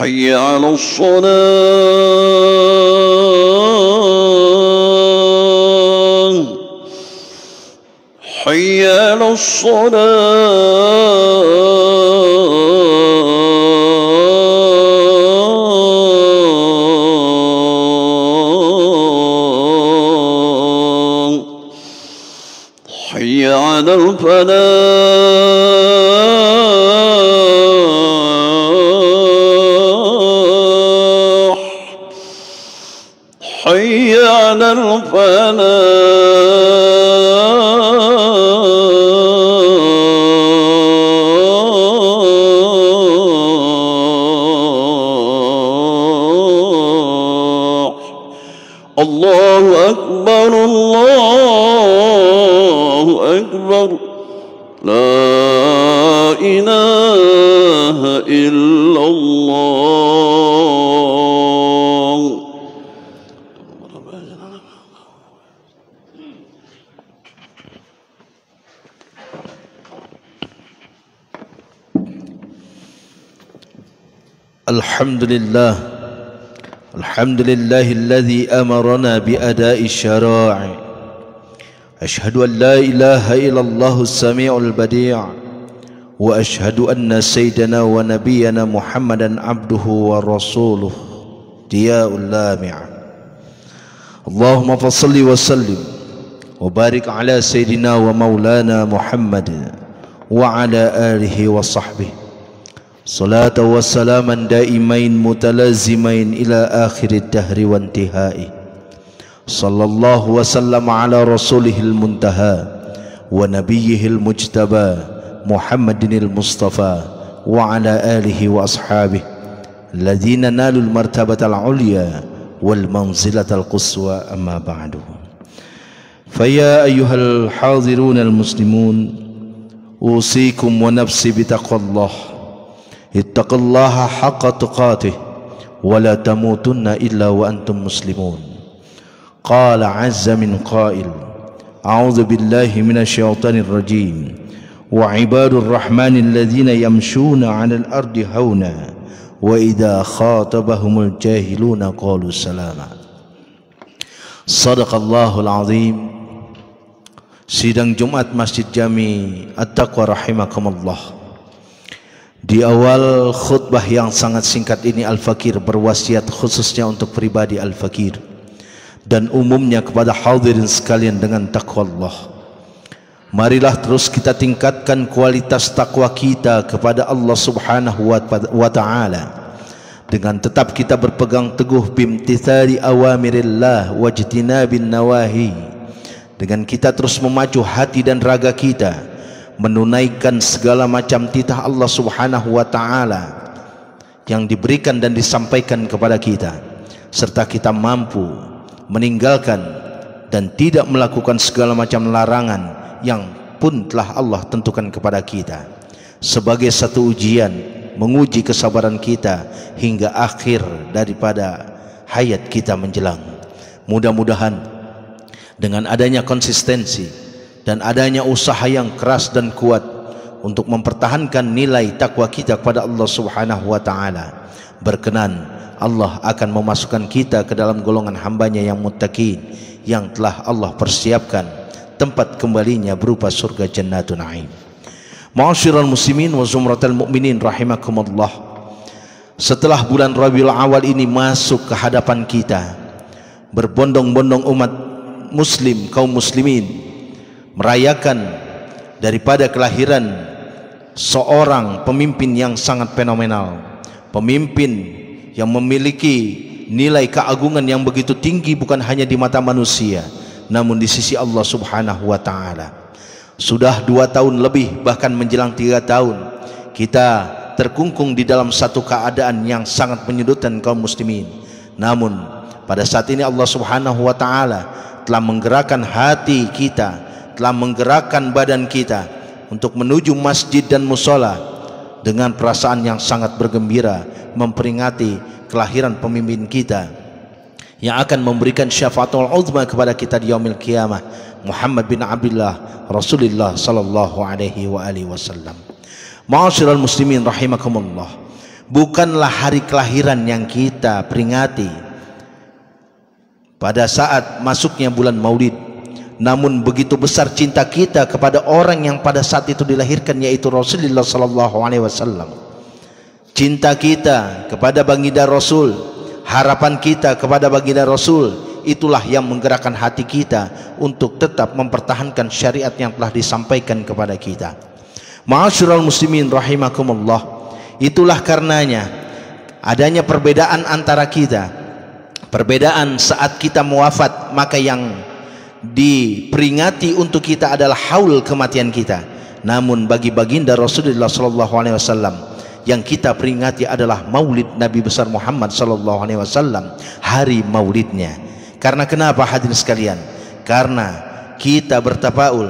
حي على الصلاة حي على الصلاة حي على الفلاح حي على الفلاح الله أكبر الله أكبر لا إله إلا الله. الحمد لله الذي أمرنا بأداء الشرائع. أشهد أن لا إله إلا الله السميع البديع، وأشهد أن سيدنا ونبينا محمدا عبده ورسوله ضياء اللامع. اللهم فصل وسلم وبارك على سيدنا ومولانا محمد وعلى آله وصحبه صلاة وسلاما دائمين متلازمين إلى آخر الدهر وانتهائه. صلى الله وسلم على رسوله المنتهى ونبيه المجتبى محمد المصطفى وعلى آله وأصحابه الذين نالوا المرتبة العليا والمنزلة القصوى. أما بعد، فيا أيها الحاضرون المسلمون، أوصيكم ونفسي بتقوى الله. اتقوا الله حق تقاته ولا تموتن إلا وأنتم مسلمون. قال عز من قائل: أعوذ بالله من الشيطان الرجيم، وعباد الرحمن الذين يمشون على الأرض هونا وإذا خاطبهم الجاهلون قالوا سلاما. صدق الله العظيم. Sidang Jumat Masjid Jami At-Taqwa rahimakumullah. Di awal khutbah yang sangat singkat ini, Al-Fakir berwasiat khususnya untuk pribadi Al-Fakir dan umumnya kepada hadirin sekalian dengan taqwa Allah. Marilah terus kita tingkatkan kualitas takwa kita kepada Allah Subhanahu wa ta'ala dengan tetap kita berpegang teguh bimtithali awamirillah wajtinabin nawahi, dengan kita terus memacu hati dan raga kita menunaikan segala macam titah Allah Subhanahu wa ta'ala yang diberikan dan disampaikan kepada kita, serta kita mampu meninggalkan dan tidak melakukan segala macam larangan yang pun telah Allah tentukan kepada kita sebagai satu ujian menguji kesabaran kita hingga akhir daripada hayat kita menjelang. Mudah-mudahan dengan adanya konsistensi dan adanya usaha yang keras dan kuat untuk mempertahankan nilai takwa kita kepada Allah Subhanahu wa ta'ala, berkenan Allah akan memasukkan kita ke dalam golongan hambanya yang muttaqin, yang telah Allah persiapkan tempat kembalinya berupa surga Jannatun Na'im. Ma'asyiral muslimin wa zumratal mu'minin rahimakumullah. Setelah bulan Rabiul Awal ini masuk ke hadapan kita, berbondong-bondong umat muslim, kaum muslimin merayakan daripada kelahiran seorang pemimpin yang sangat fenomenal, pemimpin yang memiliki nilai keagungan yang begitu tinggi bukan hanya di mata manusia namun di sisi Allah Subhanahu wa ta'ala. Sudah 2 tahun lebih, bahkan menjelang 3 tahun kita terkungkung di dalam satu keadaan yang sangat menyudutkan kaum muslimin. Namun pada saat ini Allah Subhanahu wa ta'ala telah menggerakkan hati kita, telah menggerakkan badan kita untuk menuju masjid dan musola dengan perasaan yang sangat bergembira memperingati kelahiran pemimpin kita yang akan memberikan syafaatul uzma kepada kita di yaumil qiyamah, Muhammad bin Abdullah Rasulullah sallallahu alaihi wa alihi wasallam. Ma'asyiral muslimin rahimakumullah. bukanlah hari kelahiran yang kita peringati pada saat masuknya bulan Maulid, namun begitu besar cinta kita kepada orang yang pada saat itu dilahirkan, yaitu Rasulullah sallallahu alaihi wasallam. Cinta kita kepada baginda Rasul, harapan kita kepada baginda Rasul, itulah yang menggerakkan hati kita untuk tetap mempertahankan syariat yang telah disampaikan kepada kita. Ma'asyiral muslimin rahimakumullah, itulah karenanya adanya perbedaan antara kita. Perbedaan saat kita muwafat, maka yang diperingati untuk kita adalah haul kematian kita. Namun bagi baginda Rasulullah sallallahu alaihi wasallam, yang kita peringati adalah Maulid Nabi besar Muhammad sallallahu alaihi wasallam, hari Maulidnya. Karena kenapa hadirin sekalian? Karena kita bertafaul,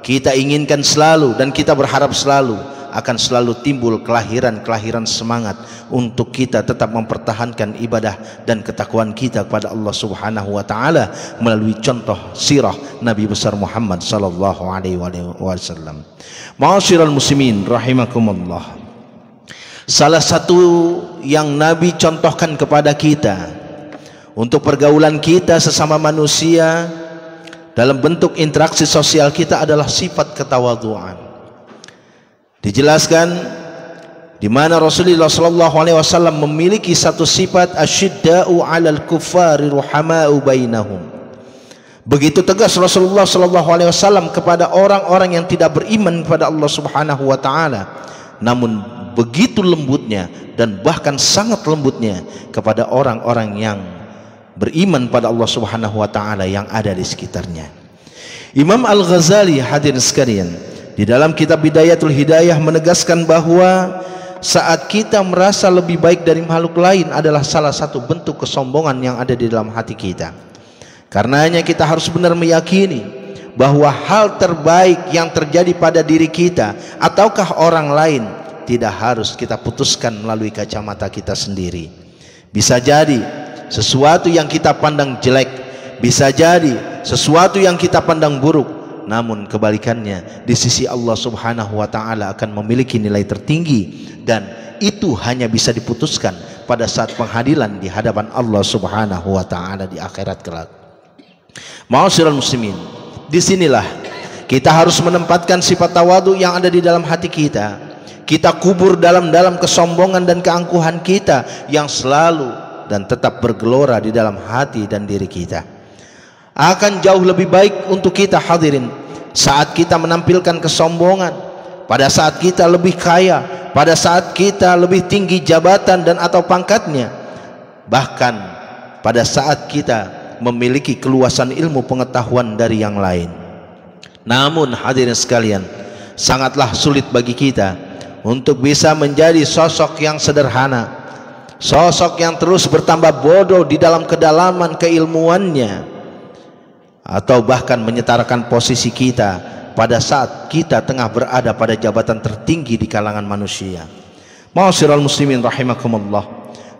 kita inginkan selalu dan kita berharap selalu akan selalu timbul kelahiran-kelahiran semangat untuk kita tetap mempertahankan ibadah dan ketakwaan kita kepada Allah Subhanahu wa taala melalui contoh sirah Nabi besar Muhammad sallallahu alaihi wasallam. Ma'asyiral muslimin rahimakumullah, salah satu yang Nabi contohkan kepada kita untuk pergaulan kita sesama manusia dalam bentuk interaksi sosial kita adalah sifat ketawadhuan. Dijelaskan di mana Rasulullah sallallahu alaihi wasallam memiliki satu sifat asyidda'u 'alal kuffari ruhama'u bainahum. Begitu tegas Rasulullah sallallahu alaihi wasallam kepada orang-orang yang tidak beriman kepada Allah Subhanahu wa taala, namun begitu lembutnya dan bahkan sangat lembutnya kepada orang-orang yang beriman pada Allah Subhanahu wa taala yang ada di sekitarnya. Imam Al-Ghazali hadirin sekalian, di dalam kitab Bidayatul Hidayah menegaskan bahwa saat kita merasa lebih baik dari makhluk lain adalah salah satu bentuk kesombongan yang ada di dalam hati kita. Karenanya kita harus benar meyakini bahwa hal terbaik yang terjadi pada diri kita ataukah orang lain tidak harus kita putuskan melalui kacamata kita sendiri. Bisa jadi sesuatu yang kita pandang jelek, bisa jadi sesuatu yang kita pandang buruk, namun kebalikannya di sisi Allah Subhanahu wa taala akan memiliki nilai tertinggi, dan itu hanya bisa diputuskan pada saat penghadilan di hadapan Allah Subhanahu wa taala di akhirat kelak. Ma'asyiral muslimin, disinilah kita harus menempatkan sifat tawadhu yang ada di dalam hati kita. Kita kubur dalam kesombongan dan keangkuhan kita yang selalu dan tetap bergelora di dalam hati dan diri kita. Akan jauh lebih baik untuk kita hadirin saat kita menampilkan kesombongan, pada saat kita lebih kaya, pada saat kita lebih tinggi jabatan dan atau pangkatnya, bahkan pada saat kita memiliki keluasan ilmu pengetahuan dari yang lain. Namun hadirin sekalian, sangatlah sulit bagi kita untuk bisa menjadi sosok yang sederhana, sosok yang terus bertambah bodoh di dalam kedalaman keilmuannya, atau bahkan menyetarakan posisi kita pada saat kita tengah berada pada jabatan tertinggi di kalangan manusia. Ma'asyiral muslimin rahimakumullah,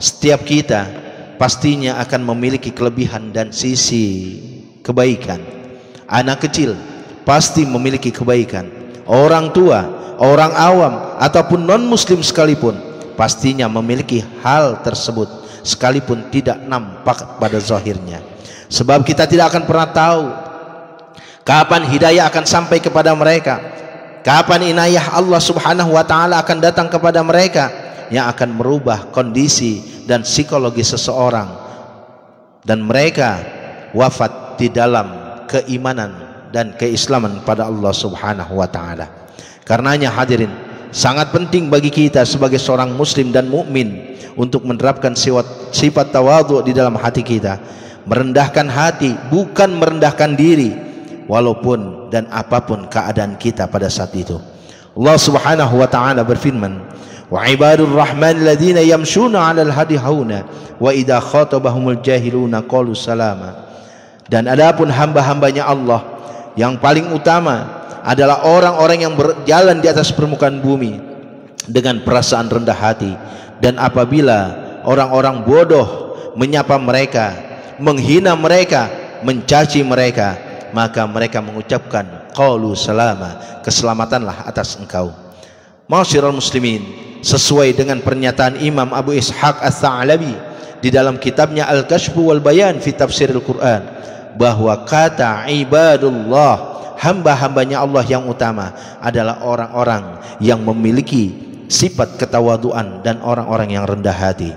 setiap kita pastinya akan memiliki kelebihan dan sisi kebaikan. Anak kecil pasti memiliki kebaikan, orang tua, orang awam ataupun non muslim sekalipun pastinya memiliki hal tersebut sekalipun tidak nampak pada zahirnya. Sebab kita tidak akan pernah tahu kapan hidayah akan sampai kepada mereka, kapan inayah Allah Subhanahu wa taala akan datang kepada mereka yang akan merubah kondisi dan psikologi seseorang, dan mereka wafat di dalam keimanan dan keislaman pada Allah Subhanahu wa taala. Karenanya hadirin, sangat penting bagi kita sebagai seorang muslim dan mukmin untuk menerapkan sifat tawadhu di dalam hati kita. Merendahkan hati, bukan merendahkan diri, walaupun dan apapun keadaan kita pada saat itu. Allah Subhanahu wa taala berfirman, wa ibadur rahman alladzina yamshuna 'alal hadi hauna wa idza khatabahumul jahiluna qalu salama. Dan adapun hamba-hambanya Allah yang paling utama adalah orang-orang yang berjalan di atas permukaan bumi dengan perasaan rendah hati, dan apabila orang-orang bodoh menyapa mereka, menghina mereka, mencaci mereka, maka mereka mengucapkan qalu salama, keselamatanlah atas engkau. Ma'asyiral muslimin, sesuai dengan pernyataan Imam Abu Ishaq Ats-Tsa'labi di dalam kitabnya Al-Kashfu wal Bayan fi Tafsiril Quran, bahwa kata ibadullah, hamba-hambanya Allah yang utama adalah orang-orang yang memiliki sifat ketawaduan dan orang-orang yang rendah hati.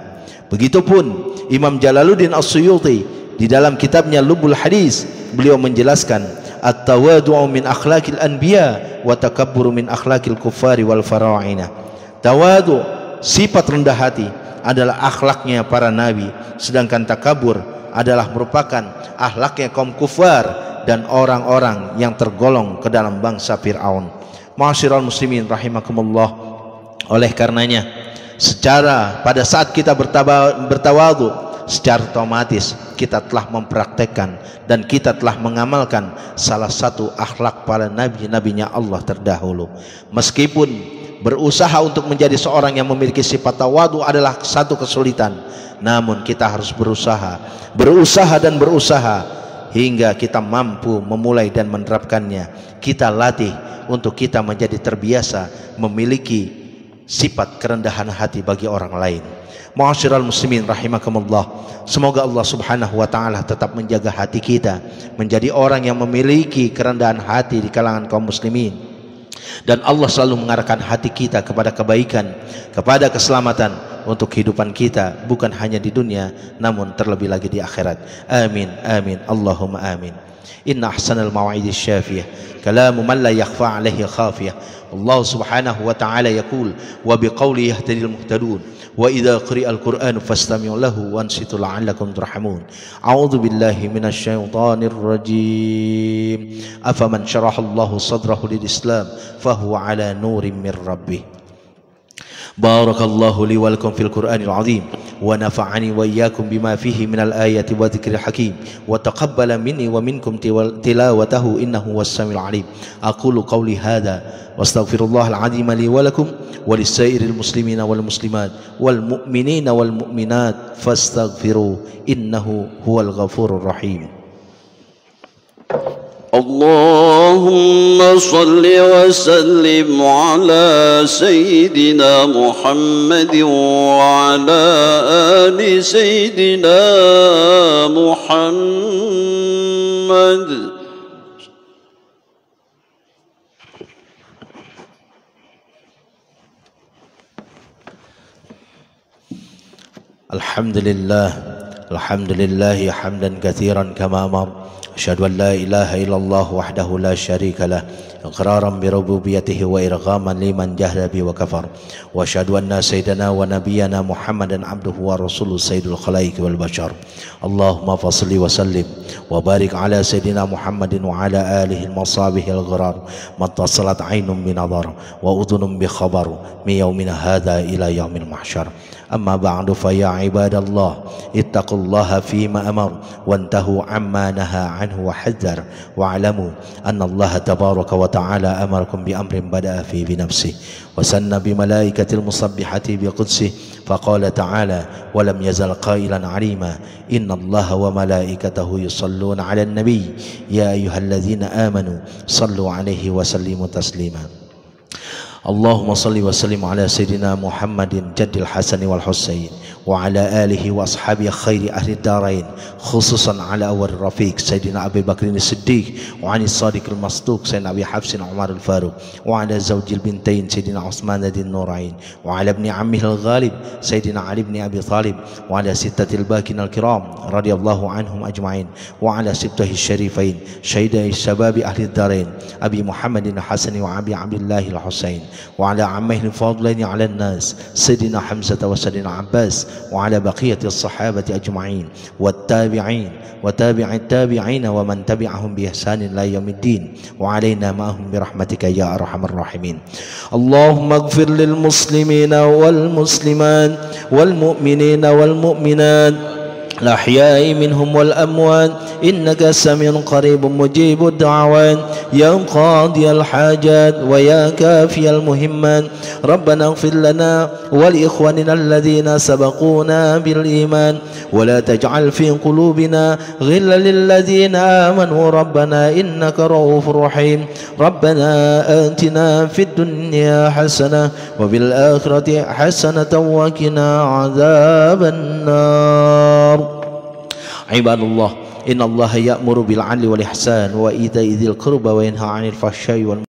Begitupun Imam Jalaluddin As-Suyuti di dalam kitabnya Lubul Hadis, beliau menjelaskan at-tawadu'u min akhlaqil anbiya wa takabburu min akhlaqil kuffari wal fara'ina. Tawadu, sifat rendah hati, adalah akhlaknya para nabi, sedangkan takabur adalah merupakan akhlaknya kaum kufar dan orang-orang yang tergolong ke dalam bangsa Fir'aun. Ma'asyiral muslimin rahimakumullah, oleh karenanya pada saat kita bertawadu, secara otomatis kita telah mempraktekkan dan kita telah mengamalkan salah satu akhlak para nabi-nabinya Allah terdahulu. Meskipun berusaha untuk menjadi seorang yang memiliki sifat tawadu adalah satu kesulitan, namun kita harus berusaha hingga kita mampu memulai dan menerapkannya. Kita latih untuk kita menjadi terbiasa memiliki sifat kerendahan hati bagi orang lain. Ma'asyiral muslimin rahimakumullah, semoga Allah Subhanahu wa taala tetap menjaga hati kita menjadi orang yang memiliki kerendahan hati di kalangan kaum muslimin, dan Allah selalu mengarahkan hati kita kepada kebaikan, kepada keselamatan untuk kehidupan kita, bukan hanya di dunia namun terlebih lagi di akhirat. Amin amin Allahumma amin. Inna ahsanal maw'idi syafiyah kalamu man la yakhfa alaihi khafiyah. Allah Subhanahu wa ta'ala yaqul wa biqawli yahtadil muhtadun wa idza quri'al qur'anu fastami'u lahu wansitu la'allakum turhamun. A'udzu billahi minasy syaithanir rajim. Afaman syaraha Allahu sadrahu lil Islam fahuwa 'ala nurin mir rabbih. Barakallahu li wa lakum fil Qur'anil 'azim wa nafa'ani wa iyyakum bima fihi minal ayati wa dzikril hakim wa taqabbala minni wa minkum tilawatahu innahu was-sami'ul 'alim. Aqulu qawli hadza wastaghfirullahal 'azim li wa lakum wa lisairil muslimina wal muslimat wal mu'minina wal mu'minat fastaghfiru innahu huwal ghafurur rahim. اللهم صل وسلم على سيدنا محمد وعلى آل سيدنا محمد. Alhamdulillah hamdan katsiran kama amar. Asyhadu an la ilaha illallah wahdahu la syarika lah iqraran bi rububiyyatihi wa irghaman liman jahla bi wa kafar. Wa asyhadu anna sayyidana wa nabiyyana Muhammadan abduhu wa rasuluhu sayyidul khalaiqi wal bashar. Allahumma fashalli wa sallim wa barik ala sayyidina Muhammadin wa ala alihi al-masabihi al-gharar mattasalat aynun bi nadar wa udhunun bi khabar min yaumina hadha ila yaumil mahsyar. Amma ba'du fa ya ibadallah ittaqullaha fima amar wantahu amma naha anhu wa hadzar wa'lamu anna Allah tabaraka wa ta'ala amarakum bi amrin bada'a fi bi nafsihi wa sanna bi malaikatil musabbihati bi qudsihi faqala ta'ala wa lam yazal qailan 'alima inna Allah wa malaikatahu yusalluna 'alan nabiy ya ayyuhalladzina amanu sallu 'alaihi wa sallimu taslima. Allahumma salli wa sallim ala sayyidina Muhammadin jaddil Hasan wal Husain wa ala alihi wa ashabihi khairi ahli darain, khususan ala awal rafiq sayyidina Abi Bakr as-Siddiq wa anis sadiq al-masduq sayyidina Abi Hafsin Umar al-Faruq wa ala zawjil bintain sayyidina Utsman ad-Nurain wa ala ibni ammihi al-Ghalib sayyidina Ali ibn Abi Talib wa ala sittatil bakin al-kiram radhiyallahu anhum ajma'in wa ala sibtahi syarifain syahidai shababi ahli darain Abi Muhammadin Hasan wa Abi Abdullah al-Husain wa ala ammihi al-fadlain ala an-nas sayyidina Hamzah wa sayyidina Abbas وعلى بقية الصحابة أجمعين والتابعين وتابع التابعين ومن تبعهم بإحسان إلى يوم الدين وعلينا معهم برحمتك يا أرحم الراحمين. اللهم اغفر للمسلمين والمسلمات والمؤمنين والمؤمنات الأحياء منهم والأموات إنك سميع قريب مجيب الدعوات يا قاضي الحاجات ويا كافي المهمات ربنا اغفر لنا ولإخواننا الذين سبقونا بالإيمان ولا تجعل في قلوبنا غلا للذين آمنوا ربنا إنك رؤوف رحيم ربنا آتنا في الدنيا حسنة وفي الآخرة حسنة وقنا عذاب النار عباد الله إن الله يأمر بالعدل والإحسان وإيتاء ذي القربى وينهى عن الفحشاء والمنكر